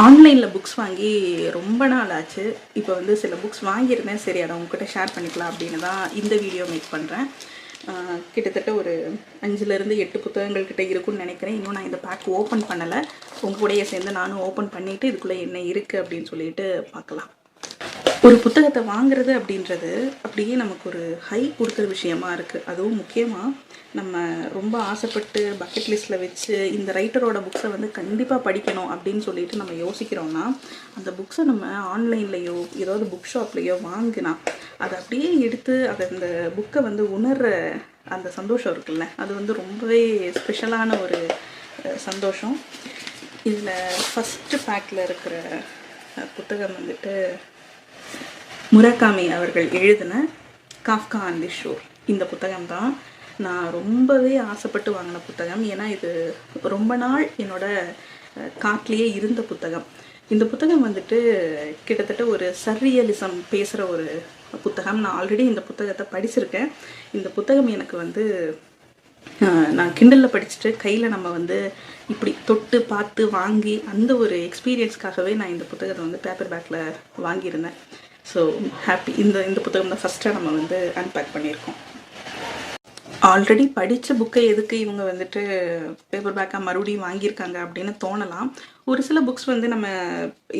ஆன்லைனில் புக்ஸ் வாங்கி ரொம்ப நாள் ஆச்சு. இப்போ வந்து சில புக்ஸ் வாங்கியிருந்தேன். சரி, அதை உங்ககிட்ட ஷேர் பண்ணிக்கலாம் அப்படின்னு தான் இந்த வீடியோ மேக் பண்ணுறேன். கிட்டத்தட்ட ஒரு 5லேருந்து 8 புத்தகங்கள் கிட்ட இருக்குன்னு நினைக்கிறேன். இன்னும் நான் இந்த பேக் ஓப்பன் பண்ணலை. உங்கள் கூடயே சேர்ந்து நானும் ஓப்பன் பண்ணிவிட்டு இதுக்குள்ளே என்ன இருக்குது அப்படின்னு சொல்லிட்டு பார்க்கலாம். ஒரு புத்தகத்தை வாங்குறது அப்படின்றது அப்படியே நமக்கு ஒரு ஹை கொடுக்குற விஷயமா இருக்குது. அதுவும் முக்கியமாக நம்ம ரொம்ப ஆசைப்பட்டு பக்கெட் லிஸ்ட்டில் வச்சு இந்த ரைட்டரோட புக்ஸை வந்து கண்டிப்பாக படிக்கணும் அப்படின்னு சொல்லிட்டு நம்ம யோசிக்கிறோன்னா, அந்த புக்ஸை நம்ம ஆன்லைன்லேயோ ஏதாவது புக் ஷாப்லேயோ வாங்கினா அதை அப்படியே எடுத்து அதை அந்த புக்கை வந்து உணர்கிற அந்த சந்தோஷம் இருக்குல்ல, அது வந்து ரொம்பவே ஸ்பெஷலான ஒரு சந்தோஷம். இதில் ஃபஸ்ட்டு பேக்கில் இருக்கிற புத்தகம் வந்துட்டு முராகாமி அவர்கள் எழுதின காஃப்கா ஆன் தி ஷோர். இந்த புத்தகம் தான் நான் ரொம்பவே ஆசைப்பட்டு வாங்கின புத்தகம். ஏன்னா இது ரொம்ப நாள் என்னோட காட்டிலேயே இருந்த புத்தகம். இந்த புத்தகம் வந்துட்டு கிட்டத்தட்ட ஒரு சர்ரியலிசம் பேசுகிற ஒரு புத்தகம். நான் ஆல்ரெடி இந்த புத்தகத்தை படிச்சிருக்கேன். இந்த புத்தகம் எனக்கு வந்து நான் கிண்டலில் படிச்சுட்டு கையில் நம்ம வந்து இப்படி தொட்டு பார்த்து வாங்கி அந்த ஒரு எக்ஸ்பீரியன்ஸ்க்காகவே நான் இந்த புத்தகத்தை வந்து பேப்பர் பேக்கில் வாங்கியிருந்தேன். So happy. இந்த புத்தகம் தான் ஃபஸ்ட்டாக நம்ம வந்து அன்பேக் பண்ணியிருக்கோம். ஆல்ரெடி படித்த புக்கை எதுக்கு இவங்க வந்துட்டு பேப்பர் பேக்காக மறுபடியும் வாங்கியிருக்காங்க அப்படின்னு தோணலாம். ஒரு சில புக்ஸ் வந்து நம்ம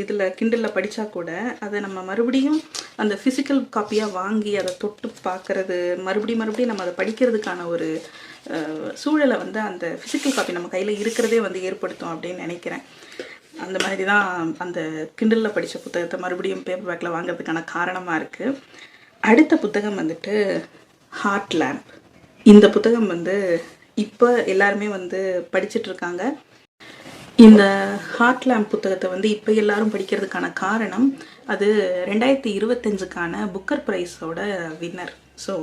இதில் கிண்டலில் படித்தா கூட அதை நம்ம மறுபடியும் அந்த ஃபிசிக்கல் காப்பியாக வாங்கி அதை தொட்டு பார்க்குறது, மறுபடியும் நம்ம அதை படிக்கிறதுக்கான ஒரு சூழலை வந்து அந்த ஃபிசிக்கல் காப்பி நம்ம கையில் இருக்கிறதே வந்து ஏற்படுத்தும் அப்படின்னு நினைக்கிறேன். அந்த மாதிரி தான் அந்த கிண்டலில் படித்த புத்தகத்தை மறுபடியும் பேப்பர் பேக்கில் வாங்கிறதுக்கான காரணமாக இருக்குது. அடுத்த புத்தகம் வந்துட்டு ஹார்ட் லேம்ப். இந்த புத்தகம் வந்து இப்போ எல்லாருமே வந்து படிச்சிட்ருக்காங்க. இந்த ஹார்ட் லேம்ப் புத்தகத்தை வந்து இப்போ எல்லாரும் படிக்கிறதுக்கான காரணம் அது 2025க்கான புக்கர் ப்ரைஸோட வின்னர். ஸோ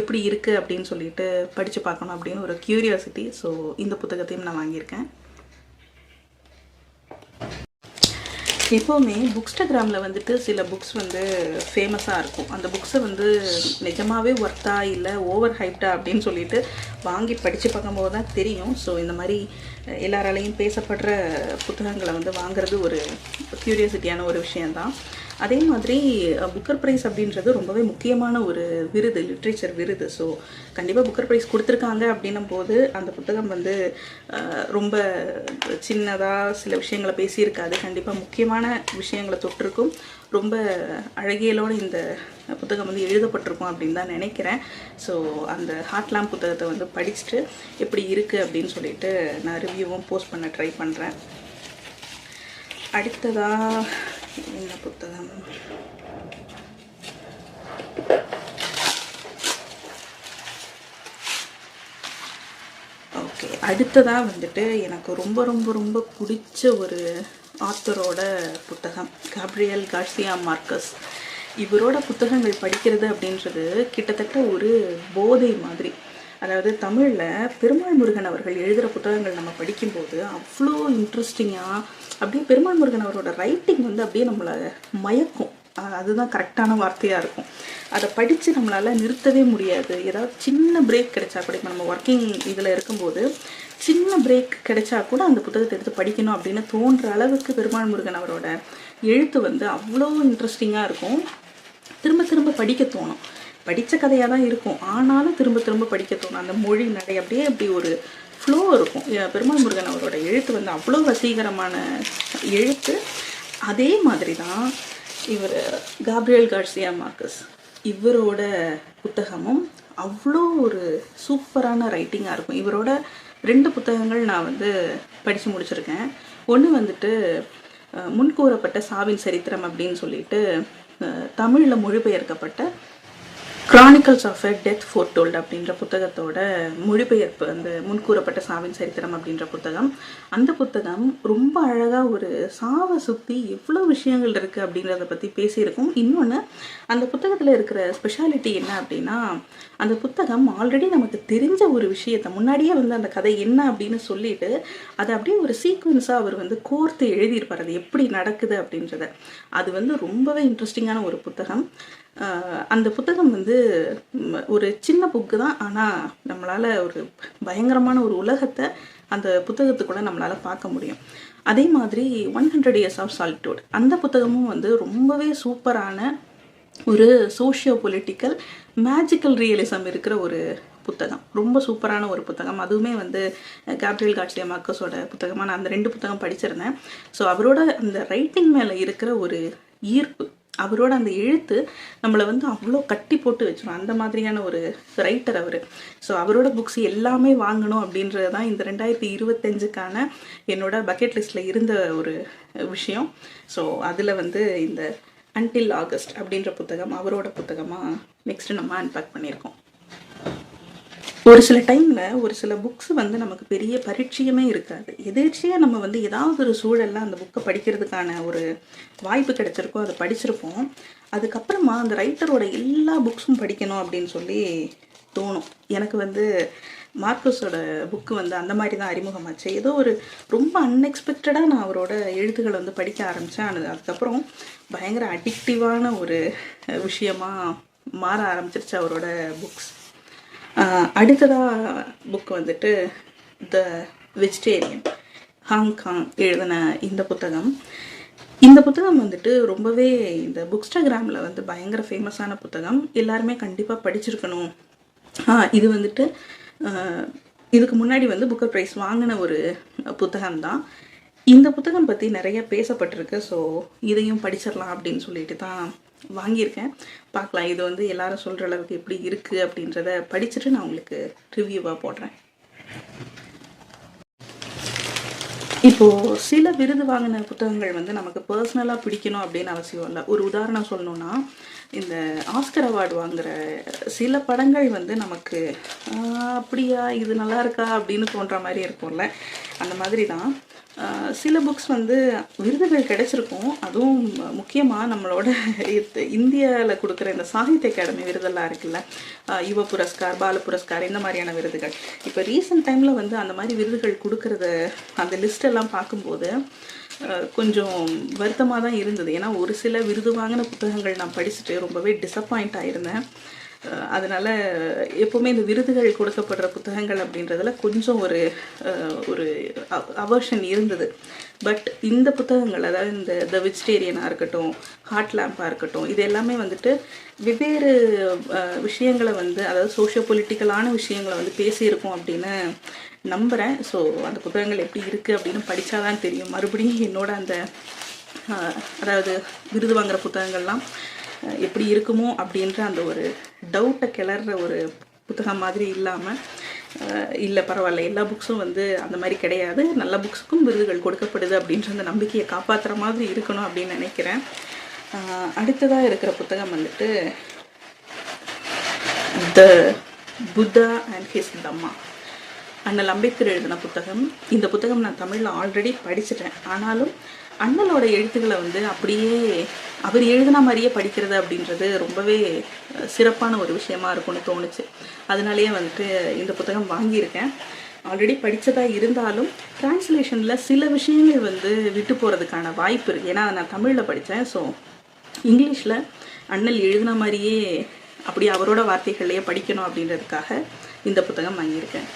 எப்படி இருக்குது அப்படின்னு சொல்லிட்டு படித்து பார்க்கணும் அப்படின்னு ஒரு க்யூரியாசிட்டி. ஸோ இந்த புத்தகத்தையும் நான் வாங்கியிருக்கேன். எப்போவுமே புக்ஸ்டாகிராமில் வந்துட்டு சில புக்ஸ் வந்து ஃபேமஸாக இருக்கும். அந்த புக்ஸை வந்து நிஜமாகவே ஒர்த்தா இல்லை ஓவர் ஹைப்டா அப்படின்னு சொல்லிட்டு வாங்கி படித்து பார்க்கும்போது தான் தெரியும். ஸோ இந்த மாதிரி எல்லாராலையும் பேசப்படுற புத்தகங்களை வந்து வாங்குறது ஒரு க்யூரியாசிட்டியான ஒரு விஷயந்தான். அதே மாதிரி புக்கர் ப்ரைஸ் அப்படின்றது ரொம்பவே முக்கியமான ஒரு விருது, லிட்ரேச்சர் விருது. ஸோ கண்டிப்பாக புக்கர் ப்ரைஸ் கொடுத்துருக்காங்க அப்படின்னும் போது அந்த புத்தகம் வந்து ரொம்ப சின்னதாக சில விஷயங்களை பேசியிருக்காது. கண்டிப்பாக முக்கியமான விஷயங்களை தொட்டிருக்கும். ரொம்ப அழகியலோடு இந்த புத்தகம் வந்து எழுதப்பட்டிருக்கும் அப்படின்னு தான் நினைக்கிறேன். ஸோ அந்த ஹார்ட் லேம்ப் புத்தகத்தை வந்து படிச்சுட்டு எப்படி இருக்குது அப்படின்னு சொல்லிட்டு நான் ரிவ்யூவும் போஸ்ட் பண்ண ட்ரை பண்ணுறேன். அடுத்ததாக இந்த புத்தகம் ஓகே. அடுத்ததாக வந்துட்டு எனக்கு ரொம்ப ரொம்ப ரொம்ப பிடிச்ச ஒரு ஆத்தரோட புத்தகம் கேப்ரியல் கார்சியா மார்கஸ். இவரோட புத்தகங்கள் படிக்கிறது அப்படின்றது கிட்டத்தட்ட ஒரு போதை மாதிரி. அதாவது தமிழில் பெருமாள் முருகன் அவர்கள் எழுதுகிற புத்தகங்கள் நம்ம படிக்கும்போது அவ்வளோ இன்ட்ரெஸ்டிங்காக அப்படியே பெருமாள் முருகன் அவரோட ரைட்டிங் வந்து அப்படியே நம்மளை மயக்கும். அதுதான் கரெக்டான வார்த்தையாக இருக்கும். அதை படித்து நம்மளால் நிறுத்தவே முடியாது. ஏதாவது சின்ன பிரேக் கிடைச்சா கூட, இப்போ நம்ம ஒர்க்கிங் இதில் இருக்கும்போது சின்ன பிரேக் கிடைச்சா கூட அந்த புத்தகத்தை எடுத்து படிக்கணும் அப்படின்னு தோன்ற அளவுக்கு பெருமாள் முருகன் அவரோட எழுத்து வந்து அவ்வளோ இன்ட்ரெஸ்டிங்காக இருக்கும். திரும்ப திரும்ப படிக்க தோணும். படித்த கதையாக தான் இருக்கும், ஆனாலும் திரும்ப திரும்ப படிக்க தோணும். அந்த மொழி நடை அப்படியே அப்படி ஒரு ஃப்ளோ இருக்கும். பெருமாள் முருகன் அவரோட எழுத்து வந்து அவ்வளோ வசீகரமான எழுத்து. அதே மாதிரி தான் இவர் கேப்ரியல் கார்சியா மார்கஸ் இவரோட புத்தகமும் அவ்வளோ ஒரு சூப்பரான ரைட்டிங்காக இருக்கும். இவரோட 2 புத்தகங்கள் நான் வந்து படித்து முடிச்சிருக்கேன். ஒன்று வந்துட்டு முன்கூறப்பட்ட சாவின் சரித்திரம் அப்படின்னு சொல்லிட்டு தமிழில் மொழிபெயர்க்கப்பட்ட கிரானிக்கல்ஸ் ஆஃப் எ டெத் ஃபோர்டோல்ட் அப்படின்ற புத்தகத்தோட மொழிபெயர்ப்பு, அந்த முன்கூறப்பட்ட சாவின் சரித்திரம் அப்படின்ற புத்தகம். அந்த புத்தகம் ரொம்ப அழகாக ஒரு சாவை சுற்றி எவ்வளோ விஷயங்கள் இருக்குது அப்படின்றத பற்றி பேசியிருக்கும். இன்னொன்று, அந்த புத்தகத்தில் இருக்கிற ஸ்பெஷாலிட்டி என்ன அப்படின்னா, அந்த புத்தகம் ஆல்ரெடி நமக்கு தெரிஞ்ச ஒரு விஷயத்தை முன்னாடியே வந்து அந்த கதை என்ன அப்படின்னு சொல்லிட்டு அதை அப்படியே ஒரு சீக்வன்ஸாக அவர் வந்து கோர்த்து எழுதியிருப்பார், அது எப்படி நடக்குது அப்படின்றத. அது வந்து ரொம்பவே இன்ட்ரெஸ்டிங்கான ஒரு புத்தகம். அந்த புத்தகம் வந்து ஒரு சின்ன புக்கு தான், ஆனால் நம்மளால் ஒரு பயங்கரமான ஒரு உலகத்தை அந்த புத்தகத்துக்குள்ளே நம்மளால் பார்க்க முடியும். அதே மாதிரி 100 Years of Solitude அந்த புத்தகமும் வந்து ரொம்பவே சூப்பரான ஒரு சோஷியோ பொலிட்டிக்கல் மேஜிக்கல் ரியலிசம் இருக்கிற ஒரு புத்தகம், ரொம்ப சூப்பரான ஒரு புத்தகம். அதுவுமே வந்து கேப்ரியல் கார்சியா மார்கஸோட புத்தகமாக நான் அந்த 2 புத்தகம் படிச்சிருந்தேன். ஸோ அவரோட அந்த ரைட்டிங் மேலே இருக்கிற ஒரு ஈர்ப்பு, அவரோட அந்த எழுத்து நம்மளை வந்து அவ்வளோ கட்டி போட்டு வச்சிடும், அந்த மாதிரியான ஒரு ரைட்டர் அவர். ஸோ அவரோட புக்ஸ் எல்லாமே வாங்கணும் அப்படின்றது தான் இந்த 2025க்கான என்னோட பக்கெட் லிஸ்ட்டில் இருந்த ஒரு விஷயம். ஸோ அதில் வந்து இந்த அன்டில் ஆகஸ்ட் அப்படின்ற புத்தகம் அவரோட புத்தகமாக நெக்ஸ்ட் நம்ம அன்பேக் பண்ணியிருக்கோம். ஒரு சில டைமில் ஒரு சில புக்ஸ் வந்து நமக்கு பெரிய பரிச்சயமே இருக்காது, எதேர்ச்சியாக நம்ம வந்து ஏதாவது ஒரு சூழலில் அந்த புக்கை படிக்கிறதுக்கான ஒரு வாய்ப்பு கிடைச்சிருக்கோம், அதை படிச்சிருப்போம். அதுக்கப்புறமா அந்த ரைட்டரோட எல்லா புக்ஸும் படிக்கணும் அப்படின்னு சொல்லி தோணும். எனக்கு வந்து மார்கஸோட புக்கு வந்து அந்த மாதிரி தான் அறிமுகமாச்சு. ஏதோ ஒரு ரொம்ப அன்எக்ஸ்பெக்டடாக நான் அவரோட எழுத்துக்களை வந்து படிக்க ஆரம்பித்தேன். அதுக்கப்புறம் பயங்கர அடிக்டிவான ஒரு விஷயமாக மாற ஆரம்பிச்சிருச்சு அவரோட புக்ஸ். அடுத்ததாக புக் வந்துட்டு த வெஜிடேரியன், ஹாங்காங் எழுதின இந்த புத்தகம். இந்த புத்தகம் வந்துட்டு ரொம்பவே இந்த புக்ஸ்டாகிராமில் வந்து பயங்கர ஃபேமஸான புத்தகம், எல்லாருமே கண்டிப்பாக படிச்சிருக்கணும். இது வந்துட்டு இதுக்கு முன்னாடி வந்து புக்கர் ப்ரைஸ் வாங்கின ஒரு புத்தகம்தான். இந்த புத்தகம் பற்றி நிறைய பேசப்பட்டிருக்கு. ஸோ இதையும் படிச்சிடலாம் அப்படின்னு சொல்லிட்டு தான் வாங்கியிருக்கேன். பார்க்கலாம் இது வந்து எல்லாரும் சொல்கிற அளவுக்கு எப்படி இருக்குது அப்படின்றத படிச்சுட்டு நான் உங்களுக்கு ரிவ்யூவாக போடுறேன். இப்போது சில விருது வாங்கின புத்தகங்கள் வந்து நமக்கு பர்சனலாக பிடிக்கணும் அப்படின்னு அவசியம் இல்லை. ஒரு உதாரணம் சொல்லணுன்னா, இந்த ஆஸ்கர் அவார்டு வாங்குகிற சில படங்கள் வந்து நமக்கு அப்படியா இது நல்லா இருக்கா அப்படின்னு தோன்ற மாதிரி இருக்கும்ல, அந்த மாதிரி தான் சில புக்ஸ் வந்து விருதுகள் கிடைச்சிருக்கும். அதுவும் முக்கியமாக நம்மளோட இந்தியாவில் கொடுக்குற இந்த சாகித்ய அகாடமி விருதெல்லாம் இருக்குல்ல, யுவ புரஸ்கார், பால புரஸ்கார், இந்த மாதிரியான விருதுகள். இப்போ ரீசெண்ட் டைமில் வந்து அந்த மாதிரி விருதுகள் கொடுக்கறத அந்த லிஸ்டெல்லாம் பார்க்கும்போது கொஞ்சம் வருத்தமாக தான் இருந்தது. ஏன்னா ஒரு சில விருது வாங்கின புத்தகங்கள் நான் படிச்சுட்டு ரொம்பவே டிசப்பாயிண்ட் ஆகிருந்தேன். அதனால் எப்போவுமே இந்த விருதுகள் கொடுக்கப்படுற புத்தகங்கள் அப்படின்றதுல கொஞ்சம் ஒரு அவர்ஷன் இருந்தது. பட் இந்த புத்தகங்கள், அதாவது இந்த த வெஜிடேரியனாக இருக்கட்டும், ஹார்ட் லேம்பாக இருக்கட்டும், இது எல்லாமே வந்துட்டு வெவ்வேறு விஷயங்களை வந்து, அதாவது சோஷியோ பொலிட்டிக்கலான விஷயங்களை வந்து பேசியிருக்கோம் அப்படின்னு நம்புகிறேன். ஸோ அந்த புத்தகங்கள் எப்படி இருக்குது அப்படின்னு படித்தாதான் தெரியும். மறுபடியும் என்னோட அந்த அதாவது விருது வாங்குகிற புத்தகங்கள்லாம் எப்படி இருக்குமோ அப்படின்ற அந்த ஒரு டவுட்டை கிளற ஒரு புத்தகம் மாதிரி இல்லாமல், இல்லை பரவாயில்ல எல்லா புக்ஸும் வந்து அந்த மாதிரி கிடையாது, நல்ல புக்ஸுக்கும் விருதுகள் கொடுக்கப்படுது அப்படின்ற அந்த நம்பிக்கையை காப்பாற்றுற மாதிரி இருக்கணும் அப்படின்னு நினைக்கிறேன். அடுத்ததாக இருக்கிற புத்தகம் வந்துட்டு த புத்தா அண்ட் ஹிஸ் தம்மா, அண்ணல் அம்பேத்கர் எழுதின புத்தகம். இந்த புத்தகம் நான் தமிழில் ஆல்ரெடி படிச்சுட்டேன். ஆனாலும் அண்ணலோட எழுத்துக்களை வந்து அப்படியே அவர் எழுதின மாதிரியே படிக்கிறது அப்படின்றது ரொம்பவே சிறப்பான ஒரு விஷயமா இருக்கும்னு தோணுச்சு. அதனாலேயே வந்துட்டு இந்த புத்தகம் வாங்கியிருக்கேன். ஆல்ரெடி படித்ததாக இருந்தாலும் டிரான்ஸ்லேஷனில் சில விஷயங்கள் வந்து விட்டு போகிறதுக்கான வாய்ப்பு இருக்குது. ஏன்னா நான் தமிழில் படித்தேன். ஸோ இங்கிலீஷில் அண்ணல் எழுதின மாதிரியே அப்படி அவரோட வார்த்தைகள்லையே படிக்கணும் அப்படின்றதுக்காக இந்த புத்தகம் வாங்கியிருக்கேன்.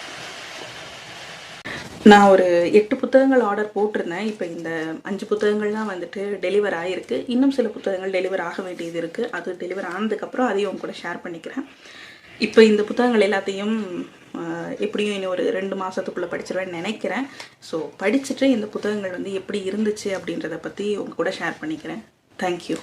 நான் ஒரு 8 புத்தகங்கள் ஆர்டர் போட்டிருந்தேன். இப்போ இந்த 5 புத்தகங்கள் தான் வந்துட்டு டெலிவர் ஆகிருக்கு. இன்னும் சில புத்தகங்கள் டெலிவர் ஆக வேண்டியது இருக்குது. அது டெலிவர் ஆனதுக்கப்புறம் அதையும் உங்க கூட ஷேர் பண்ணிக்கிறேன். இப்போ இந்த புத்தகங்கள் எல்லாத்தையும் எப்படியும் இன்னும் ஒரு 2 மாதத்துக்குள்ளே படிச்சிருவேன்னு நினைக்கிறேன். ஸோ படிச்சுட்டு இந்த புத்தகங்கள் வந்து எப்படி இருந்துச்சு அப்படின்றத பற்றி உங்க கூட ஷேர் பண்ணிக்கிறேன். தேங்க்யூ.